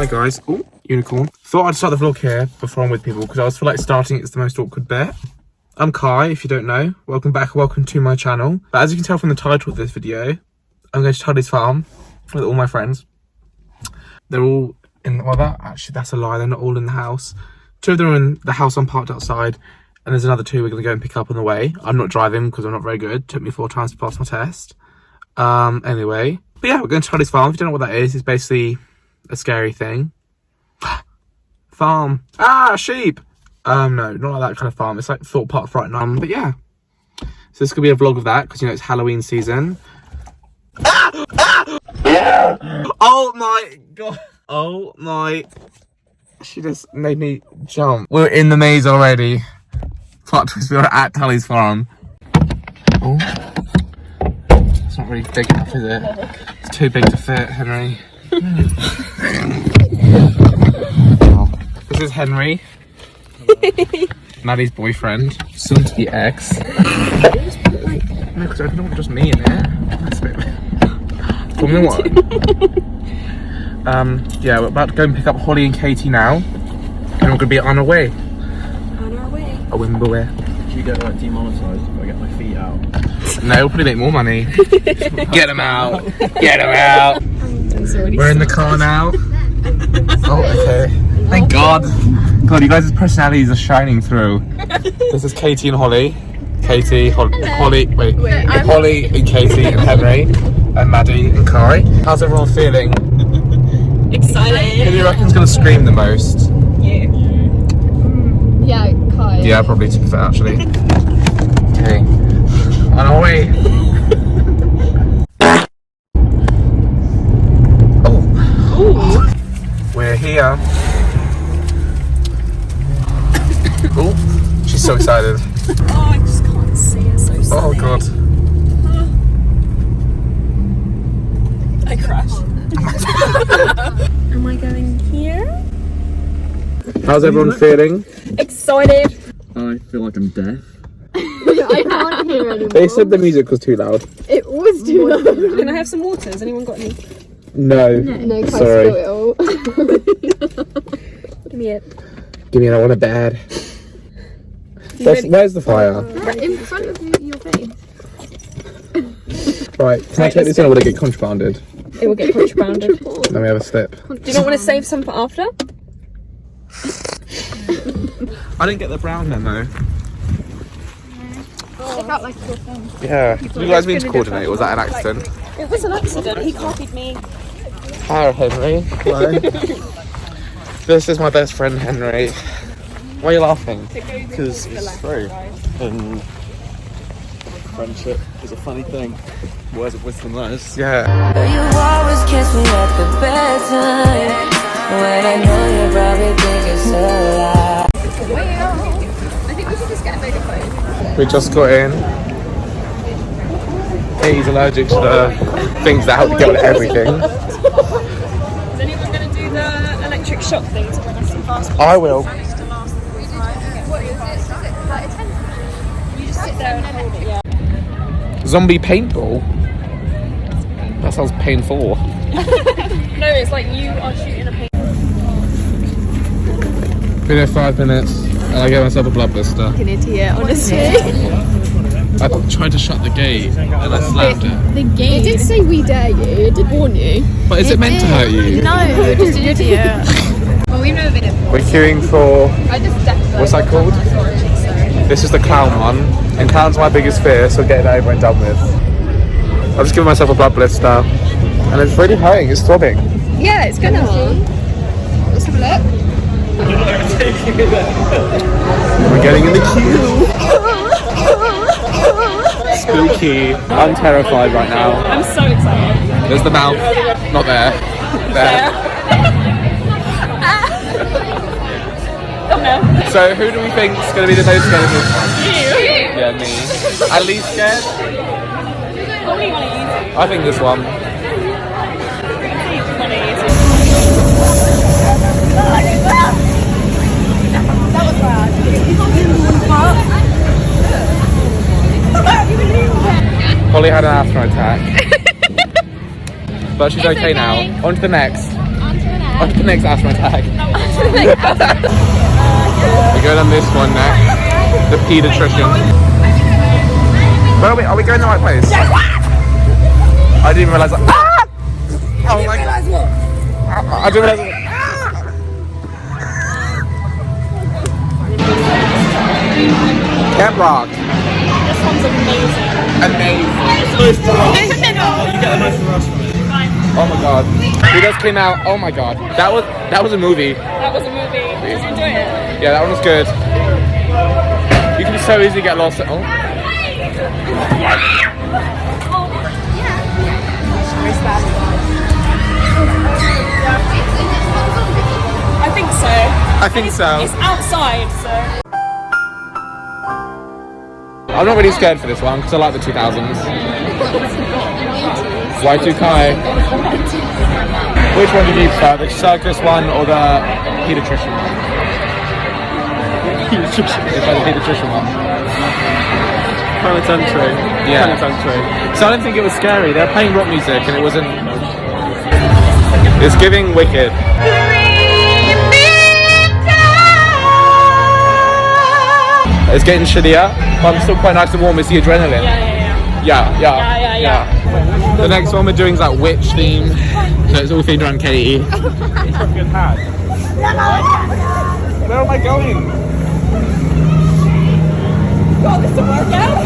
Hi guys. Oh, unicorn. Thought I'd start the vlog here before I'm with people because I always feel like starting it's the most awkward bit. I'm Kai, if you don't know. Welcome back, welcome to my channel. But as you can tell from the title of this video, I'm going to Tulleys farm with all my friends. They're all in, well that's a lie, they're not all in the house. 2 of them are in the house I'm parked outside, and there's another 2 we're going to go and pick up on the way. I'm not driving because I'm not very good. It took me 4 times to pass my test. Anyway. But yeah, we're going to Tulleys farm. If you don't know what that is, it's basically a scary thing. Farm. Ah, sheep. No, not like that kind of farm. It's like Thought Park Fright Night. But yeah. So this could be a vlog of that because, you know, it's Halloween season. Ah! Ah! Oh my god. Oh my. She just made me jump. We're in the maze already. Plot twist, we are at Tulleys farm. Oh. It's not really big enough, is it? It's too big to fit, Henry. Oh. This is Henry. Maddie's boyfriend. Soon to be ex. No, because I don't want just me in there. That's a bit... What? Yeah, we're about to go and pick up Holly and Katie now. And we're going to be on our way. On our way. A Wimbleway. Should we get like demonetised if I get my feet out? No, we'll probably make more money. Get them out. Get them out. We're in the car now. Oh, okay. Thank God. God, you guys' personalities are shining through. This is Katie and Holly. Katie, Holly, wait. Holly and Katie and Henry and Maddie and Kai. How's everyone feeling? Excited. Who do you reckon's going to scream the most? You. Yeah, Kai. Yeah, probably to be fair, actually. Okay. On our way. Oh. Ooh. We're here. Oh, she's so excited. Oh, I just can't see it, so silly. Oh god. I crashed. Am I going here? How's everyone feeling? Excited. I feel like I'm deaf. I can't hear anymore. They said the music was too loud. It was too loud. Can I have some water? Has anyone got any? No. No, sorry. it all. Give me it. Give me that one, a bad. Where's the fire? In front of your face. Right, can I take this in or would it get contrabanded? It will get contrabanded. Let me have a sip. Do you not want to save some for after? I didn't get the brown memo. Stick out like your phone. Yeah. Did you guys mean to coordinate or was that an accident? It was an accident. He copied me. Hi, Henry. Hello. This is my best friend, Henry. Why are you laughing? Because it's true. And friendship is a funny thing. Words of wisdom, those. Yeah. You always kiss me at the bedtime when I know you probably think it's a lie. I think we should just get a megaphone. We just got in. He's allergic to the things that help get on everything. Is anyone going to do the electric shock thing to bring us some fast? I will. What is it? Like a 10? You just sit there and hold it, yeah. Zombie paintball? That sounds painful. No, it's like you are shooting a paint. Been here 5 minutes and I gave myself a blood blister. An idiot, honestly. I tried to shut the gate and I slammed it. The gate. It did say we dare you. It did warn you. But is it meant to hurt you? No, you're just an idiot. Well, we've never been in. We're queuing for, I just definitely. what's that called? This is the clown one. And clown's my biggest fear, so get it over and done with. I've just given myself a blood blister. And it's really hurting, it's throbbing. Yeah, it's gonna hurt. Let's have a look. We're getting in the queue. Spooky. I'm terrified right now. I'm so excited. There's the mouth. Not there. There. Oh no. So who do we think is going to be the most scared of this one? You? Yeah, me. At least scared? Probably one of you two. I think this one. That was bad. Holly had an asthma attack. But she's okay now. On to the next. On to the next. On to the next asthma attack. We go down this one next. The pediatrician. Wait, are we going the right place? I didn't realise that. Ah! Oh my god. I didn't realise that. Camp Rock. This one's amazing. Amazing. You get the most harassment. Oh my god. Who just came out? Oh my god. That was a movie. That was a movie. Did you enjoy it? Yeah, that one was good. You can so easily get lost. Oh. I think so. I think so. It's outside, so. I'm not really scared for this one because I like the 2000s. Y2K. Which one did you prefer? The circus one or the pediatrician one? It's like the pediatrician one. Penitentiary. Yeah. Penitentiary. So I don't think it was scary. They were playing rock music and it wasn't. It's giving Wicked. It's getting chillier, but I'm still quite nice and warm. It's the adrenaline. Yeah. The next one we're doing is that witch theme, so it's all themed around Katie. Good hat. Where am I going? God, this is a workout?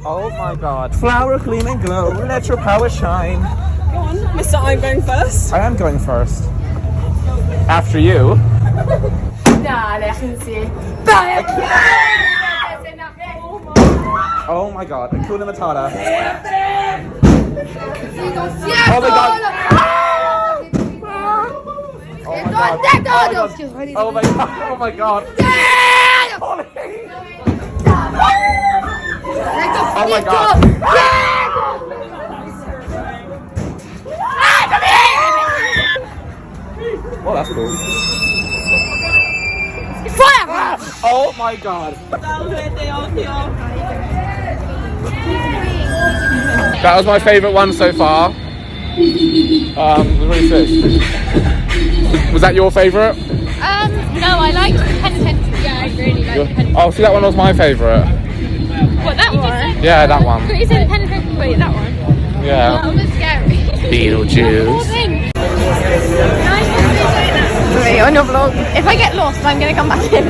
Oh my god. Flower gleam and glow, let your power shine. Go on, Mr. I'm going first. I am going first. After you. Oh my god, Hakuna Matata. Oh my god. Oh my god. Oh my god. Oh my god. Oh, that's cool. Fire! Oh my god. That was my favourite one so far. It was really sick. Was that your favourite? No, I liked Penitentiary. Yeah, I really liked Penitentiary. Oh, see, that one was my favourite. What, that one? Yeah, that one. But you said Penitentiary. Wait, that one? Yeah. That one was scary. Beetlejuice. On your vlog. If I get lost, I'm going to come back in.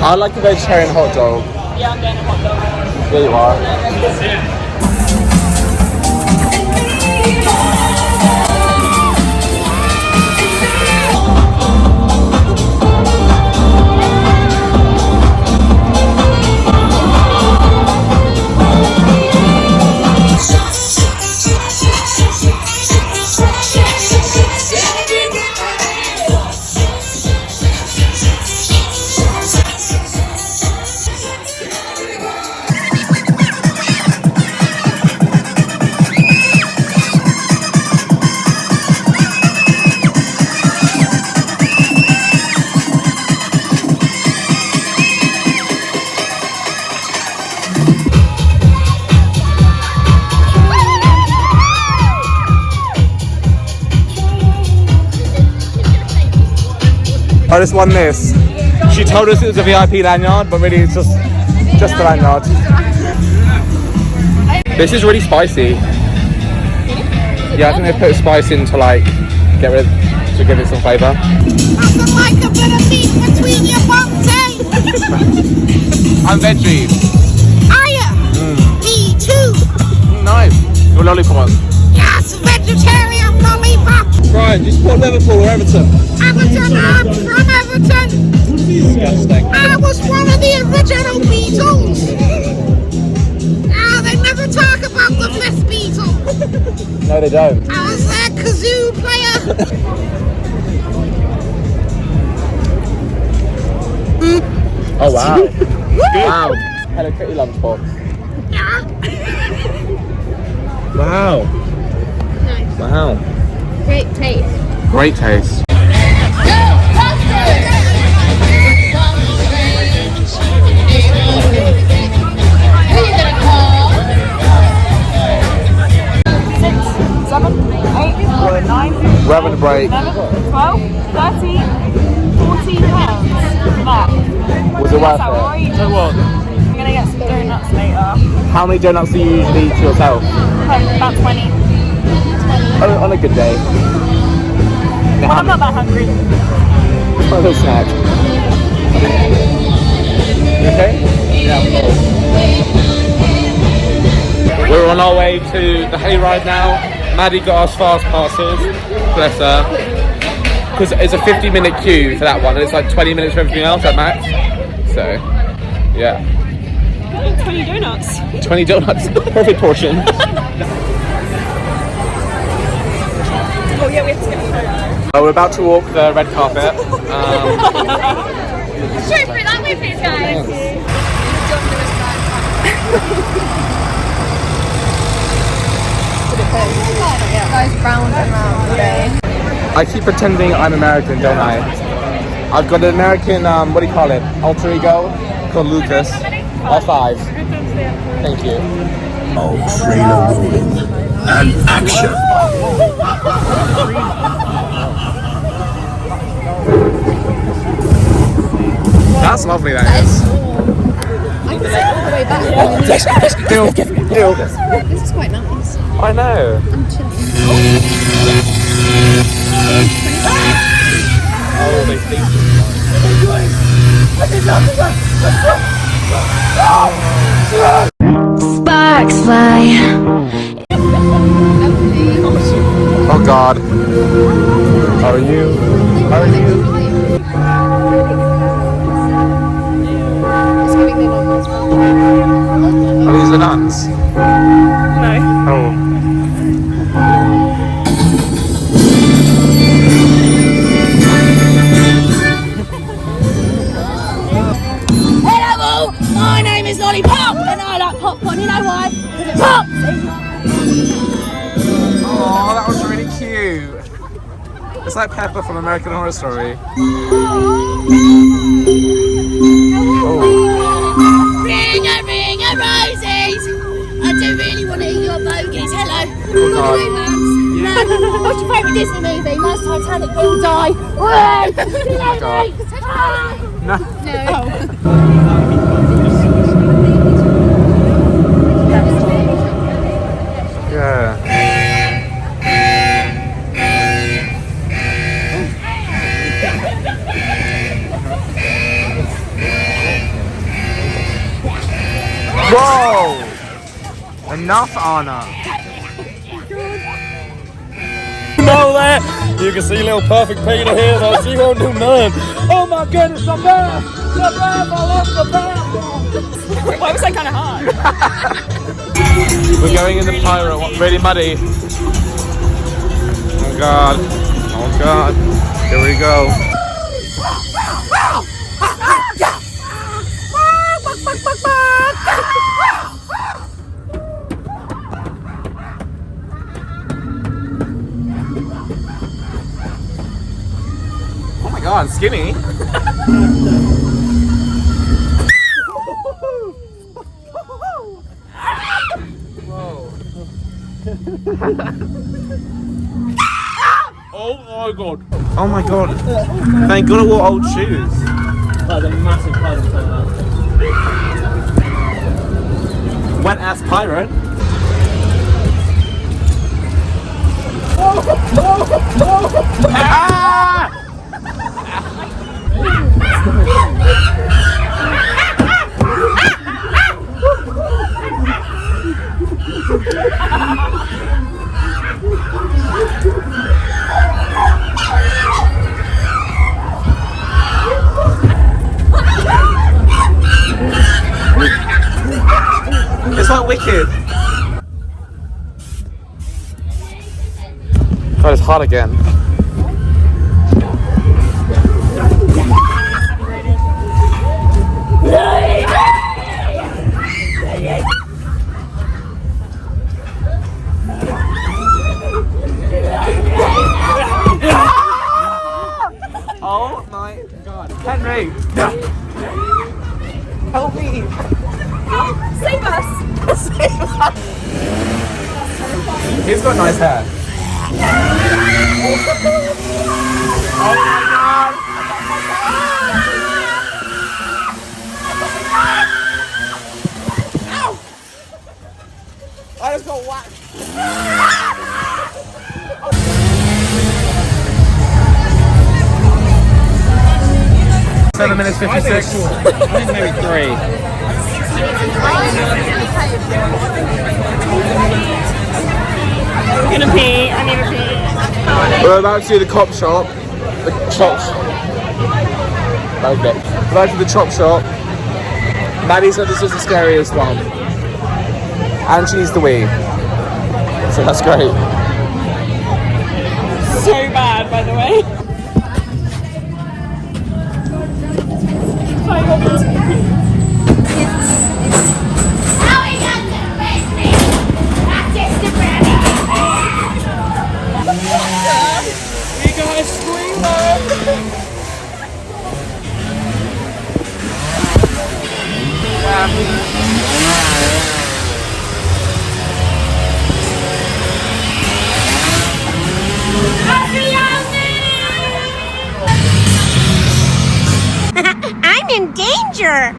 I like the vegetarian hot dog. Yeah, I'm getting a hot dog. There you are. I just won this. She told us it was a VIP lanyard, but really it's just a lanyard. This is really spicy. Yeah, I think they put spice in to like give it some flavour. Nothing like a bit of meat between your bones, eh? I'm veggie. Are ya? Me too. Nice. Your lollipop. Yes, vegetarian lollipop. Brian, do you support Liverpool or Everton? Everton, I'm from Everton. Disgusting. I was one of the original Beatles. Now they never talk about the fifth Beatle. No, they don't. I was their kazoo player. Oh wow. Wow. Hello Kitty lunchbox. Yeah. Wow. Nice. Wow. Great taste. Great taste. We're having a break. 12, 13, 14 pounds for that. Was it worth it? Outrageous. So what? I'm gonna get some donuts later. How many donuts do you usually eat to yourself? About 20. On a good day. Well, I'm not that hungry. A little snack. You okay? Yeah. We're on our way to the hayride now. Maddie got us fast passes. Bless her. Because it's a 50-minute queue for that one, and it's like 20 minutes for everything else at max. So, yeah. 20 donuts. 20 donuts. Perfect portion. Oh yeah, we have to get a photo. We're about to walk the red carpet. Straight through that way, please, guys. Guys, round and round today. I keep pretending I'm American, don't I? I've got an American, what do you call it? Alter ego called Lucas. All 5. Thank you. Oh, trailer rolling and action. That's lovely, that is. I can see all the way back. This is quite nice. I know. I'm chilling. Oh, they think Sparks fly. Oh God. How are you? How are you? It's giving me normals. Are these the nuns? No. Oh. Hello, my name is Lollipop, and I like popcorn. You know why? Because it pops. Oh, that was really cute. It's like Pepper from American Horror Story. Ring a roses. I do really want to eat your bogies. Hello. God. No. What's your favourite Disney movie? Mine's Titanic. People die. Hooray! God. No. Yeah. Whoa! Enough, Anna. Know that? You can see little perfect Peter here, so she won't do none. Oh my goodness, the bath! The bath! I love the bath! Why was that kind of hard? We're going in the pirate, really muddy. Oh God. Oh God. Here we go. Oh my God, skinny. Oh my God. Oh my God. Thank God I wore old shoes. That was a massive pirate fan. Wet ass pirate. Ah! It's like Wicked. God, it's hot again. Henry! Help me! Save us! He's got nice hair. Oh my god! Ow! I just got whacked. 7 minutes 56. I think maybe 3. I'm gonna pee. I need to pee. We're about to do the cop shop. The chops. Okay. We're about to do the chop shop. Maddie said this is the scariest one. And she's the wee. So that's great. So bad, by the way. I'm in danger.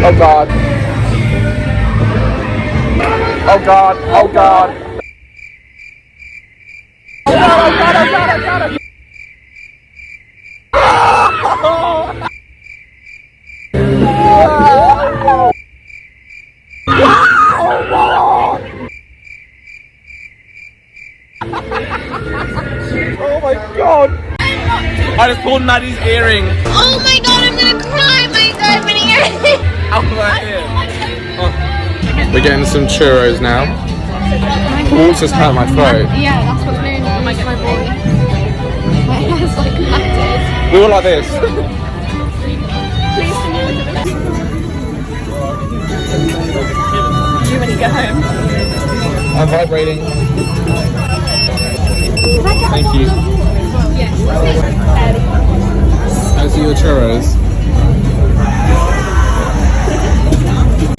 Oh god. Oh god. Oh god. Oh god, oh god, oh god, oh god. Oh my god. I just pulled Maddie's earring Oh my god, I'm gonna cry. My diamond earring. out of her ear. Oh. We're getting some churros now. Oh, just hurt my throat. Yeah, that's what's moon when I get my body. My hair's like matted. We were like this. You when you get home. I'm vibrating. Thank you. As your churros.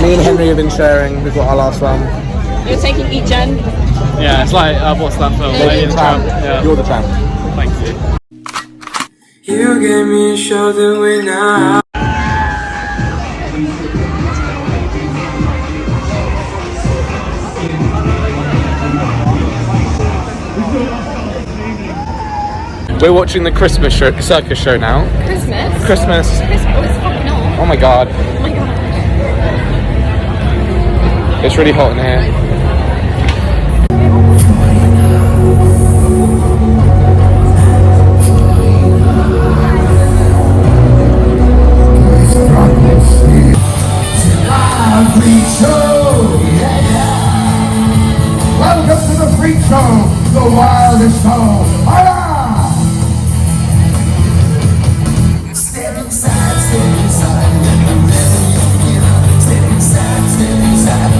Me and Henry have been sharing. We've got our last one. You're taking each end. Yeah, it's like, what's that film? Lady and the Tramp. Yeah. You're the champ. Thank you. You gave me a shoulder when I We're watching the Christmas show, circus show now. Christmas? Christmas. Oh, it's fucking hot. Oh my god. Oh my god. It's really hot in here. Welcome to the freak show, the wildest show. Hola! Step inside, step inside. Step inside, step inside.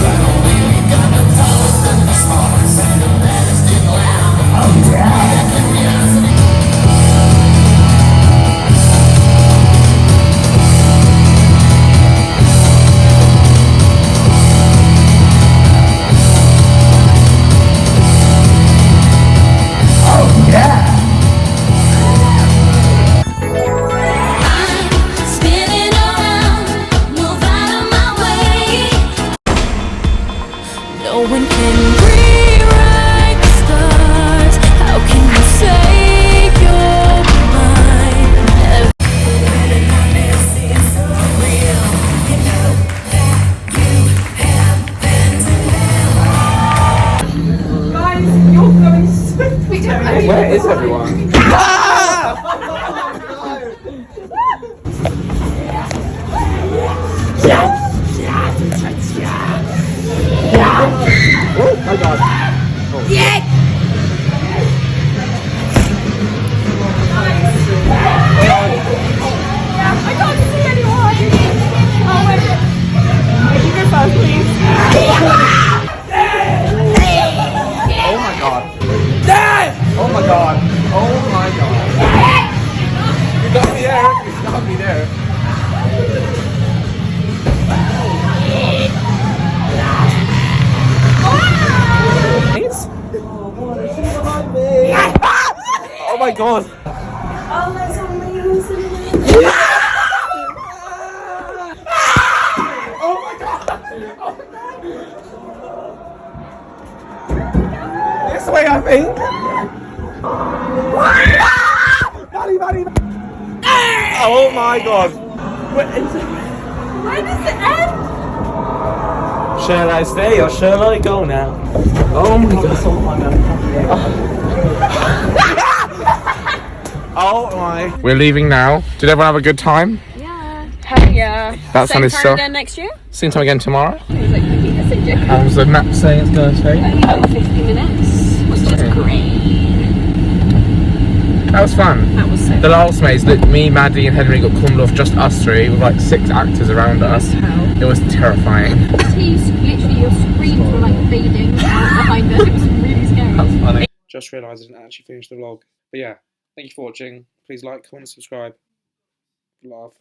Right on, we got the tallest and the smallest and the baddest in the land. Oh yeah. Where is everyone? Oh my god. I can't see anyone. Oh wait. You go first, please. Oh my god. Oh my god. Oh my god. You got me there. You got me there. Oh my god. This way, I think. Oh my god. Where does it end? Shall I stay or shall I go now? Oh my god. Oh my. We're leaving now. Did everyone have a good time? Yeah. That sounded so. Again next year? Same time again tomorrow. It was like maybe a signature. How was the map saying it's going to take? Only like 50 minutes, which is great. That was fun. That was so The last maze that me, Maddie and Henry got cummed off just us three with like 6 actors around us. It was terrifying. Literally your screams were like fading out behind us. It was really scary. That's funny. Just realised I didn't actually finish the vlog. But yeah, thank you for watching. Please like, comment, subscribe. Love.